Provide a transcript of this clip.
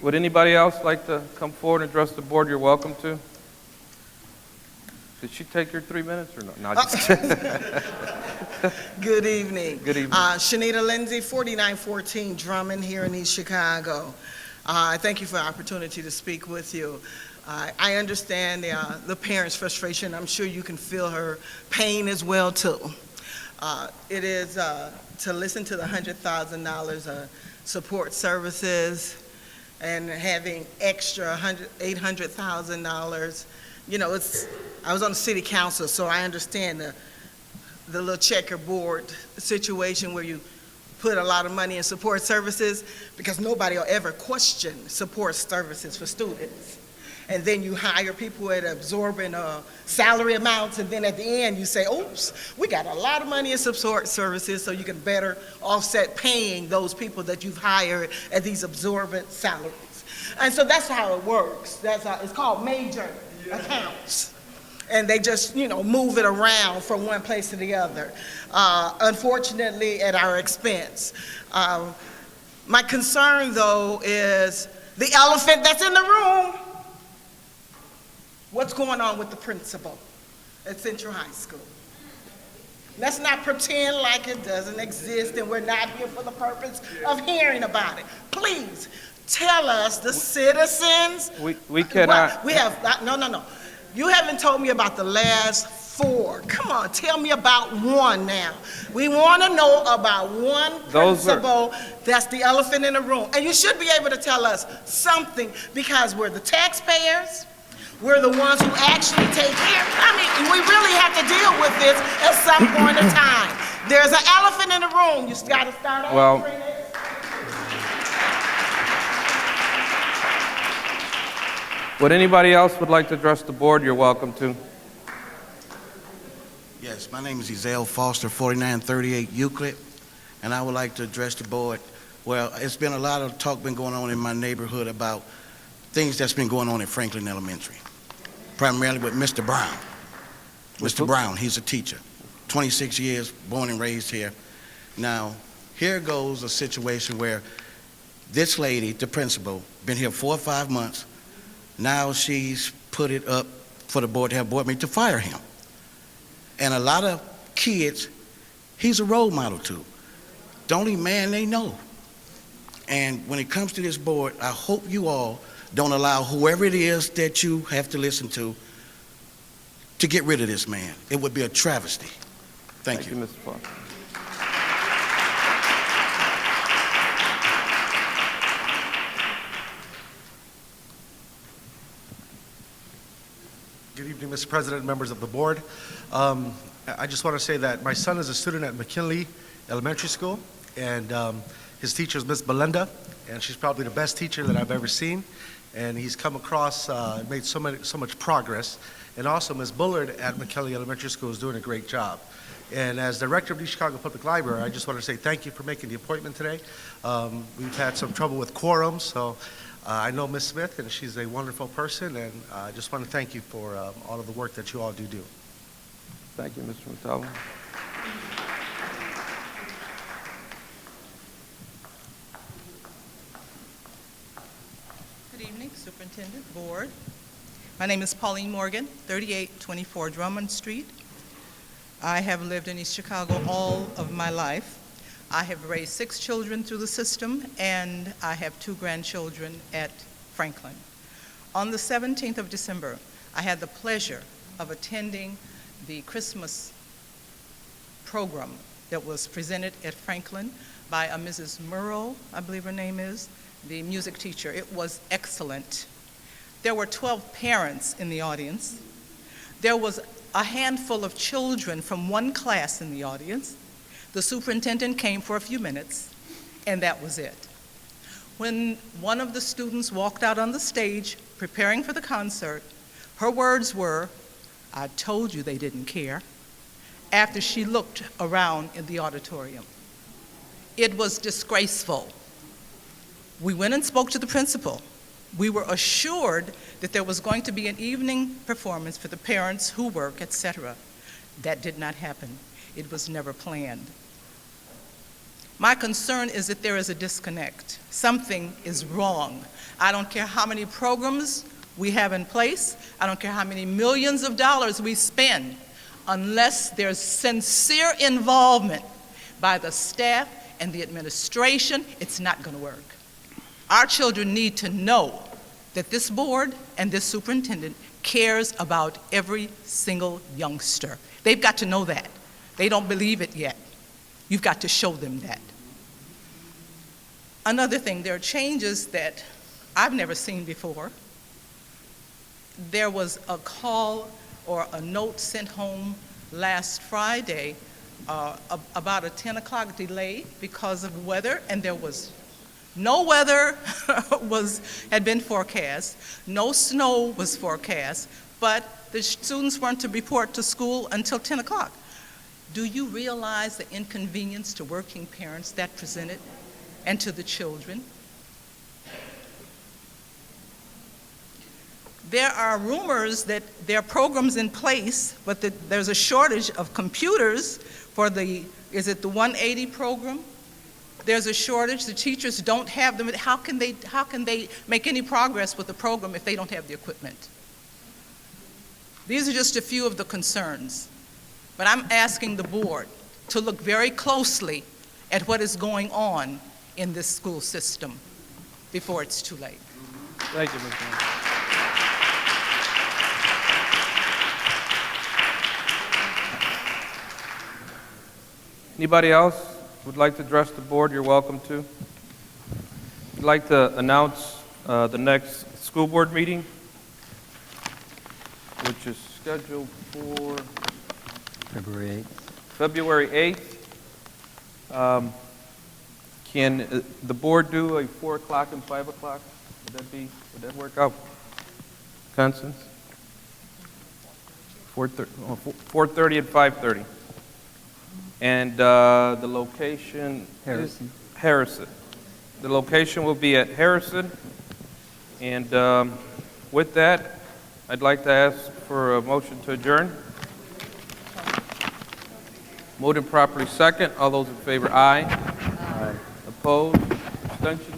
Would anybody else like to come forward and address the board? You're welcome to. Did she take your 3 minutes or no? No, just Good evening. Good evening. Shanita Lindsay, 4914 Drummond here in East Chicago. I thank you for the opportunity to speak with you. I understand the parents' frustration. I'm sure you can feel her pain as well, too. It is to listen to the $100,000 support services and having extra $800,000. You know, I was on the city council, so I understand the little checkerboard situation where you put a lot of money in support services because nobody will ever question support services for students. And then you hire people at absorbent salary amounts, and then at the end you say, oops, we got a lot of money in support services, so you can better offset paying those people that you've hired at these absorbent salaries. And so that's how it works. It's called major accounts. And they just, move it around from one place to the other, unfortunately at our expense. My concern, though, is the elephant that's in the room. What's going on with the principal at Central High School? Let's not pretend like it doesn't exist and we're not here for the purpose of hearing about it. Please, tell us, the citizens. We cannot. No. You haven't told me about the last 4. Come on, tell me about one now. We want to know about one principal that's the elephant in the room. And you should be able to tell us something because we're the taxpayers. We're the ones who actually take care. We really have to deal with this at some point in time. There's an elephant in the room. You got to start answering it. Would anybody else would like to address the board? You're welcome to. Yes, my name is Ezell Foster, 4938 Euclid, and I would like to address the board. Well, it's been a lot of talk been going on in my neighborhood about things that's been going on at Franklin Elementary, primarily with Mr. Brown. Mr. Brown, he's a teacher, 26 years, born and raised here. Now, here goes a situation where this lady, the principal, been here 4 or 5 months. Now she's put it up for the board to have board meeting to fire him. And a lot of kids, he's a role model to. The only man they know. And when it comes to this board, I hope you all don't allow whoever it is that you have to listen to get rid of this man. It would be a travesty. Thank you. Mr. Foster. Good evening, Mr. President and members of the board. I just want to say that my son is a student at McKinley Elementary School, and his teacher is Miss Belinda, and she's probably the best teacher that I've ever seen. And he's come across, made so much progress. And also, Miss Bullard at McKinley Elementary School is doing a great job. And as director of the Chicago Public Library, I just want to say thank you for making the appointment today. We've had some trouble with quorum, so I know Ms. Smith, and she's a wonderful person, and I just want to thank you for all of the work that you all do. Thank you, Mr. Montalvo. Good evening, Superintendent, Board. My name is Pauline Morgan, 3824 Drummond Street. I have lived in East Chicago all of my life. I have raised 6 children through the system, and I have 2 grandchildren at Franklin. On the 17th of December, I had the pleasure of attending the Christmas program that was presented at Franklin by a Mrs. Murrow, I believe her name is, the music teacher. It was excellent. There were 12 parents in the audience. There was a handful of children from one class in the audience. The superintendent came for a few minutes, and that was it. When one of the students walked out on the stage preparing for the concert, her words were, "I told you they didn't care," after she looked around in the auditorium. It was disgraceful. We went and spoke to the principal. We were assured that there was going to be an evening performance for the parents who work, etc. That did not happen. It was never planned. My concern is that there is a disconnect. Something is wrong. I don't care how many programs we have in place. I don't care how many millions of dollars we spend. Unless there's sincere involvement by the staff and the administration, it's not going to work. Our children need to know that this board and this superintendent cares about every single youngster. They've got to know that. They don't believe it yet. You've got to show them that. Another thing, there are changes that I've never seen before. There was a call or a note sent home last Friday about a 10 o'clock delay because of weather, and there was no weather had been forecast, no snow was forecast, but the students weren't to report to school until 10 o'clock. Do you realize the inconvenience to working parents that presented and to the children? There are rumors that there are programs in place, but that there's a shortage of computers for is it the 180 program? There's a shortage. The teachers don't have them. How can they make any progress with the program if they don't have the equipment? These are just a few of the concerns. But I'm asking the board to look very closely at what is going on in this school system before it's too late. Thank you, Ms. Morgan. Anybody else would like to address the board? You're welcome to. I'd like to announce the next school board meeting, which is scheduled for February 8th. Can the board do a 4 o'clock and 5 o'clock? Would that work out? Constance? 4:30 and 5:30. And the location is Harrison. The location will be at Harrison. And with that, I'd like to ask for a motion to adjourn. Moved and properly second. All those in favor, aye. Aye. Opposed? Abstentions?